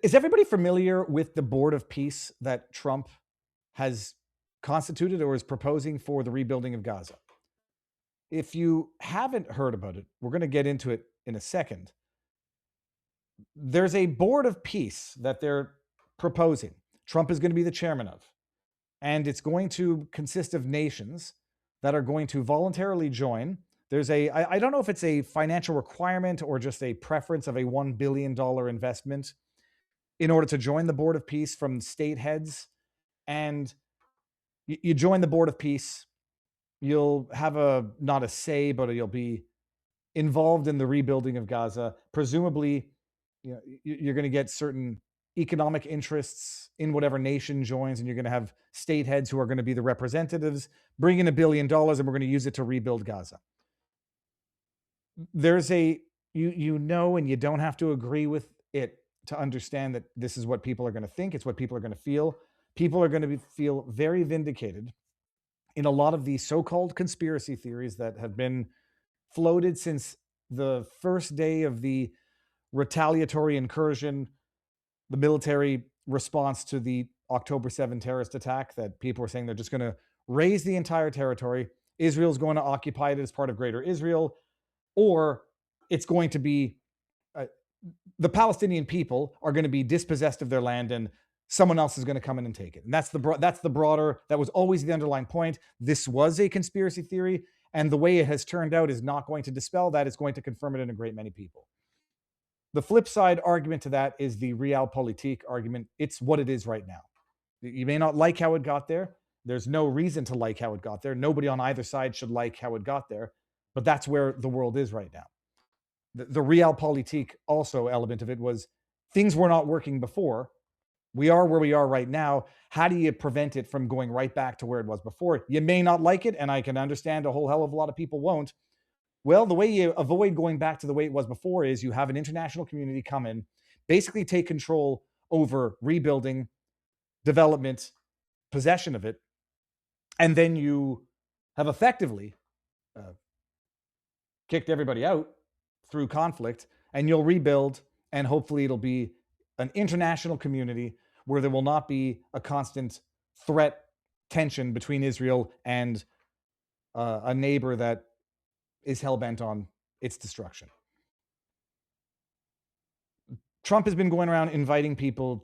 Is everybody familiar with the Board of Peace that Trump has constituted or is proposing for the rebuilding of Gaza? If you haven't heard about it, we're going to get into it in a second. There's a Board of Peace that they're proposing. Trump is going to be the chairman of. And it's going to consist of nations that are going to voluntarily join. There's I don't know if it's a financial requirement or just a preference of a $1 billion investment in order to join the Board of Peace from state heads. And you join the Board of Peace, you'll have not a say, but you'll be involved in the rebuilding of Gaza. Presumably, you're going to get certain economic interests in whatever nation joins, and you're going to have state heads who are going to be the representatives, bring in $1 billion, and we're going to use it to rebuild Gaza. There's and you don't have to agree with it to understand that this is what people are going to think. It's what people are going to feel. People are going to feel very vindicated in a lot of these so-called conspiracy theories that have been floated since the first day of the retaliatory incursion, the military response to the October 7 terrorist attack, that people are saying they're just going to raise the entire territory. Israel's going to occupy it as part of Greater Israel, or it's going to be the Palestinian people are going to be dispossessed of their land and someone else is going to come in and take it. And that's the broader, that was always the underlying point. This was a conspiracy theory, and the way it has turned out is not going to dispel that. It's going to confirm it in a great many people. The flip side argument to that is the realpolitik argument. It's what it is right now. You may not like how it got there. There's no reason to like how it got there. Nobody on either side should like how it got there, but that's where the world is right now. The realpolitik also element of it was things were not working before. We are where we are right now. How do you prevent it from going right back to where it was before? You may not like it, and I can understand a whole hell of a lot of people won't. Well, the way you avoid going back to the way it was before is you have an international community come in, basically take control over rebuilding, development, possession of it, and then you have effectively kicked everybody out through conflict, and you'll rebuild, and hopefully it'll be an international community where there will not be a constant threat tension between Israel and a neighbor that is hell-bent on its destruction. Trump has been going around inviting people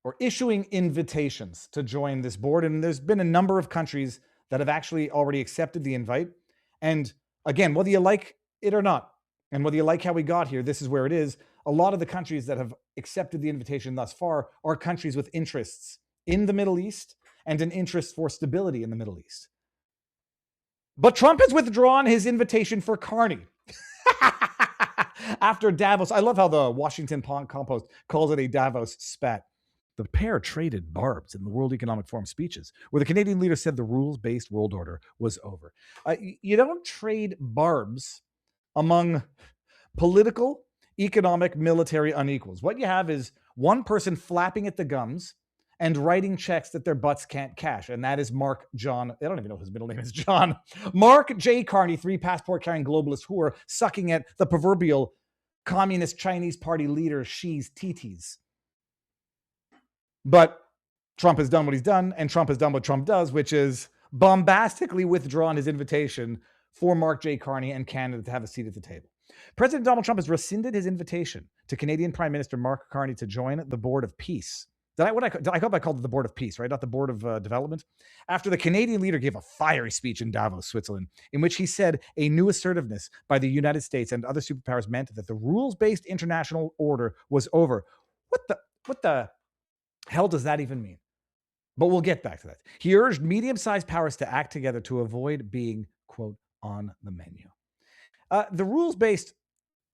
or issuing invitations to join this board, and there's been a number of countries that have actually already accepted the invite. And again, whether you like it or not, and whether you like how we got here, this is where it is. A lot of the countries that have accepted the invitation thus far are countries with interests in the Middle East and an interest for stability in the Middle East. But Trump has withdrawn his invitation for Carney. After Davos, I love how the Washington Compost calls it a Davos spat. The pair traded barbs in the World Economic Forum speeches, where the Canadian leader said the rules-based world order was over. You don't trade barbs among political, economic, military unequals. What you have is one person flapping at the gums and writing checks that their butts can't cash. And that is Mark John, I don't even know if his middle name is John. Mark J. Carney, 3 passport-carrying globalist who are sucking at the proverbial communist Chinese party leader Xi's titties. But Trump has done what he's done, and Trump has done what Trump does, which is bombastically withdrawn his invitation for Mark J. Carney and Canada to have a seat at the table. President Donald Trump has rescinded his invitation to Canadian Prime Minister Mark Carney to join the Board of Peace. I hope I called it the Board of Peace, right? Not the Board of Development. After the Canadian leader gave a fiery speech in Davos, Switzerland, in which he said a new assertiveness by the United States and other superpowers meant that the rules-based international order was over. What the hell does that even mean? But we'll get back to that. He urged medium-sized powers to act together to avoid being, quote, on the menu. The rules-based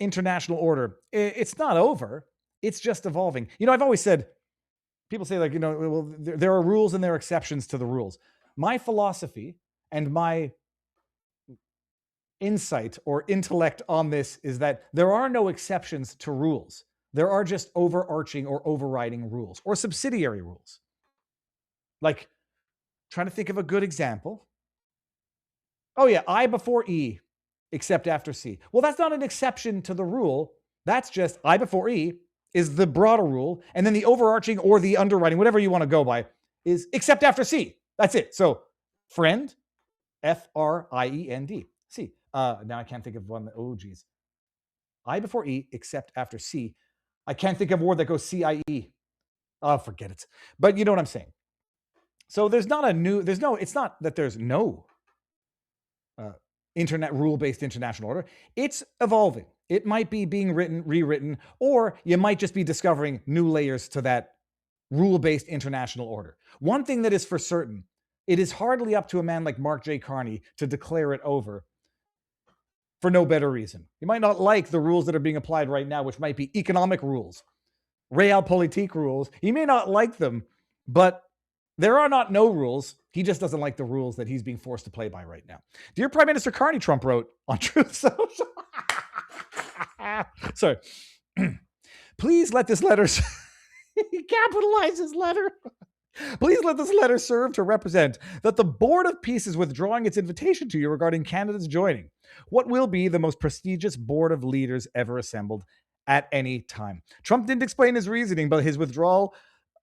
international order, it's not over. It's just evolving. I've always said, people say there are rules and there are exceptions to the rules. My philosophy and my insight or intellect on this is that there are no exceptions to rules. There are just overarching or overriding rules or subsidiary rules. Like, trying to think of a good example. Oh yeah, I before E, except after C. Well, that's not an exception to the rule. That's just I before E, is the broader rule. And then the overarching or the underwriting, whatever you want to go by, is except after C. That's it. So friend, Friend, C. Now I can't think of one. Oh, geez. I before E, except after C. I can't think of a word that goes CIE. Oh, forget it. But you know what I'm saying. So it's not that there's no rule-based international order. It's evolving. It might be being rewritten, or you might just be discovering new layers to that rule-based international order. One thing that is for certain, it is hardly up to a man like Mark J. Carney to declare it over for no better reason. You might not like the rules that are being applied right now, which might be economic rules, realpolitik rules. He may not like them, but there are not no rules. He just doesn't like the rules that he's being forced to play by right now. Dear Prime Minister Carney, Trump wrote on Truth Social. Sorry. Please let this letter... He capitalized his letter. Please let this letter serve to represent that the Board of Peace is withdrawing its invitation to you regarding Canada's joining what will be the most prestigious board of leaders ever assembled at any time. Trump didn't explain his reasoning, but his withdrawal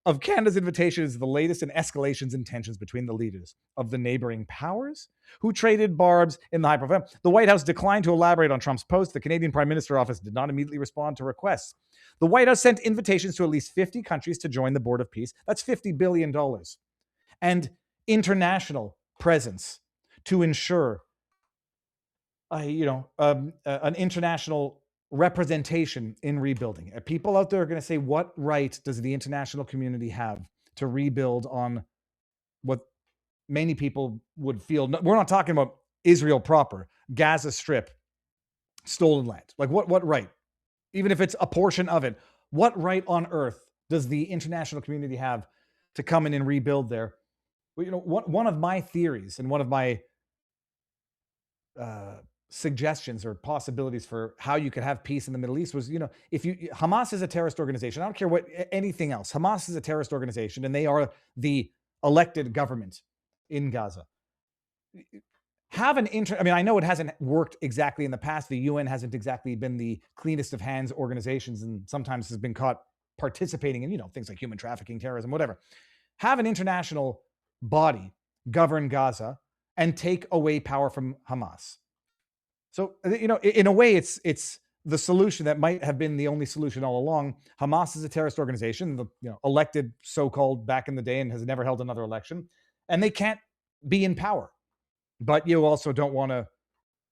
of Canada's invitation is the latest in escalations and tensions between the leaders of the neighboring powers who traded barbs in the high profile. The White House declined to elaborate on Trump's post. The Canadian Prime Minister office did not immediately respond to requests. The White House sent invitations to at least 50 countries to join the Board of Peace. That's $50 billion. And international presence to ensure, an international representation in rebuilding. People out there are going to say, what right does the international community have to rebuild on what many people would feel? We're not talking about Israel proper, Gaza Strip, stolen land. Like what right? Even if it's a portion of it, what right on earth does the international community have to come in and rebuild there? Well, one of my theories and one of my suggestions or possibilities for how you could have peace in the Middle East was, Hamas is a terrorist organization. I don't care what anything else. Hamas is a terrorist organization, and they are the elected government in Gaza. I know it hasn't worked exactly in the past. The UN hasn't exactly been the cleanest of hands organizations, and sometimes has been caught participating in, things like human trafficking, terrorism, whatever. Have an international body govern Gaza and take away power from Hamas. So, in a way, it's the solution that might have been the only solution all along. Hamas is a terrorist organization, elected so-called back in the day, and has never held another election, and they can't be in power. But you also don't want to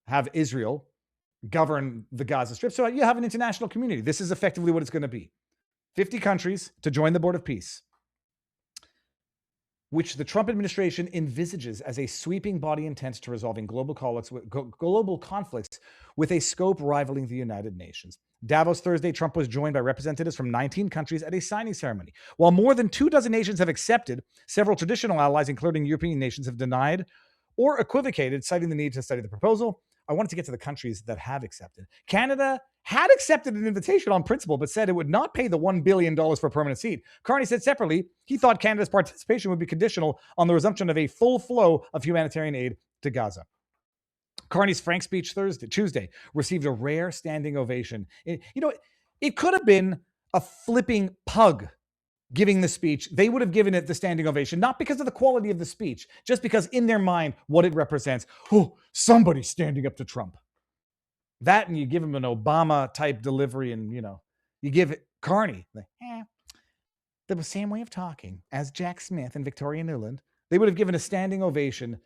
have Israel govern the Gaza Strip. So you have an international community. This is effectively what it's going to be. 50 countries to join the Board of Peace, which the Trump administration envisages as a sweeping body intent to resolving global conflicts with a scope rivaling the United Nations. Davos Thursday, Trump was joined by representatives from 19 countries at a signing ceremony. While more than 24 nations have accepted, several traditional allies, including European nations, have denied or equivocated, citing the need to study the proposal. I wanted to get to the countries that have accepted. Canada had accepted an invitation on principle, but said it would not pay the $1 billion for a permanent seat. Carney said separately, he thought Canada's participation would be conditional on the resumption of a full flow of humanitarian aid to Gaza. Carney's frank speech Tuesday received a rare standing ovation. It could have been a flipping pug giving the speech. They would have given it the standing ovation, not because of the quality of the speech, just because in their mind, what it represents. Oh, somebody standing up to Trump. That, and you give him an Obama type delivery, and you give it Carney the same way of talking as Jack Smith and Victoria Nuland. They would have given a standing ovation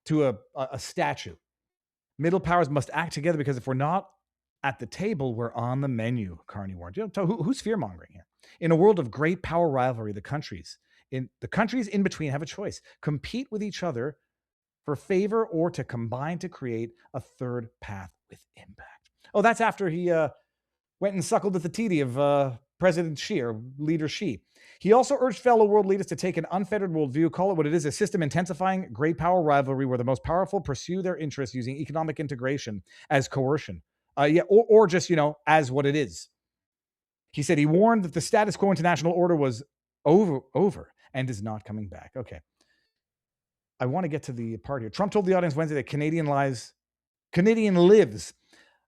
to a statue. Middle powers must act together, because if we're not at the table, we're on the menu, Carney warned. Who's fear-mongering here? In a world of great power rivalry, the countries in between have a choice: compete with each other for favor, or to combine to create a third path with impact. Oh, that's after he went and suckled at the titty of President Xi, or Leader Xi. He also urged fellow world leaders to take an unfettered worldview, call it what it is, a system intensifying great power rivalry where the most powerful pursue their interests using economic integration as coercion. Or just, as what it is. He said he warned that the status quo international order was over and is not coming back. Okay. I want to get to the part here. Trump told the audience Wednesday that Canadian lives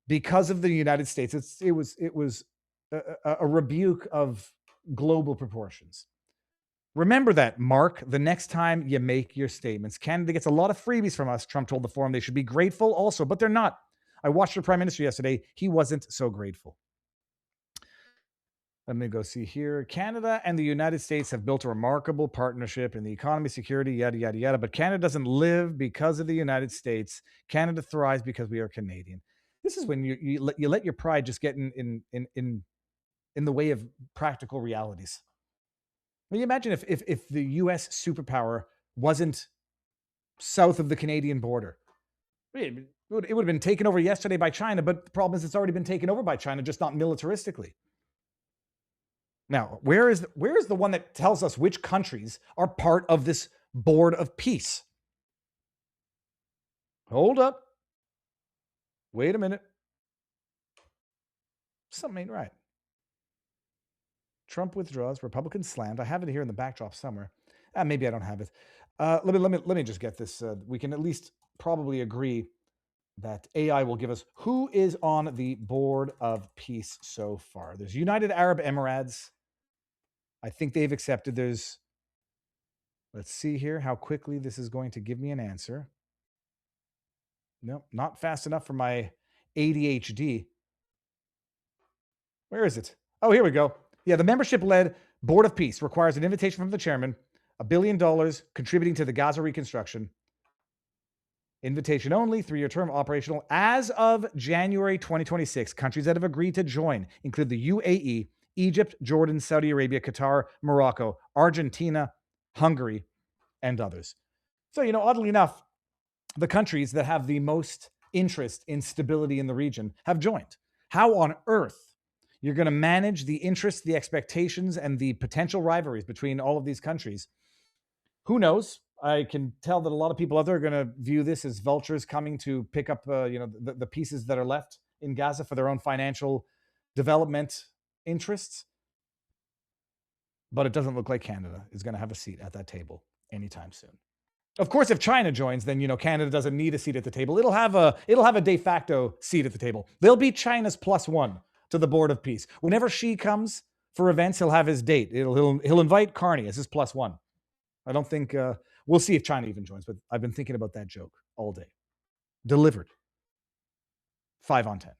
because of the United States. It was a rebuke of global proportions. Remember that, Mark, the next time you make your statements. Canada gets a lot of freebies from us, Trump told the forum. They should be grateful also, but they're not. I watched the Prime Minister yesterday. He wasn't so grateful. Let me go see here. Canada and the United States have built a remarkable partnership in the economy, security, yada, yada, yada. But Canada doesn't live because of the United States. Canada thrives because we are Canadian. This is when you let your pride just get in the way of practical realities. Well, you imagine if the U.S. superpower wasn't south of the Canadian border. It would have been taken over yesterday by China, but the problem is it's already been taken over by China, just not militaristically. Now, where is the one that tells us which countries are part of this board of peace? Hold up. Wait a minute. Something ain't right. Trump withdraws, Republicans slammed. I have it here in the backdrop somewhere. Maybe I don't have it. Let me just get this. We can at least probably agree that AI will give us who is on the board of peace so far. There's United Arab Emirates. I think they've accepted. Let's see here how quickly this is going to give me an answer. Nope, not fast enough for my ADHD. Where is it? Oh, here we go. Yeah, the membership-led Board of Peace requires an invitation from the chairman, $1 billion contributing to the Gaza reconstruction. Invitation only, 3-year term, operational. As of January 2026, countries that have agreed to join include the UAE, Egypt, Jordan, Saudi Arabia, Qatar, Morocco, Argentina, Hungary, and others. So, oddly enough, the countries that have the most interest in stability in the region have joined. How on earth you're going to manage the interests, the expectations, and the potential rivalries between all of these countries? Who knows? I can tell that a lot of people out there are going to view this as vultures coming to pick up, the pieces that are left in Gaza for their own financial development interests. But it doesn't look like Canada is going to have a seat at that table anytime soon. Of course, if China joins, then Canada doesn't need a seat at the table. It'll have a de facto seat at the table. They'll be China's +1 to the Board of Peace. Whenever Xi comes for events, he'll have his date. He'll invite Carney as his +1. I don't think we'll see if China even joins, but I've been thinking about that joke all day. Delivered. 5 on 10.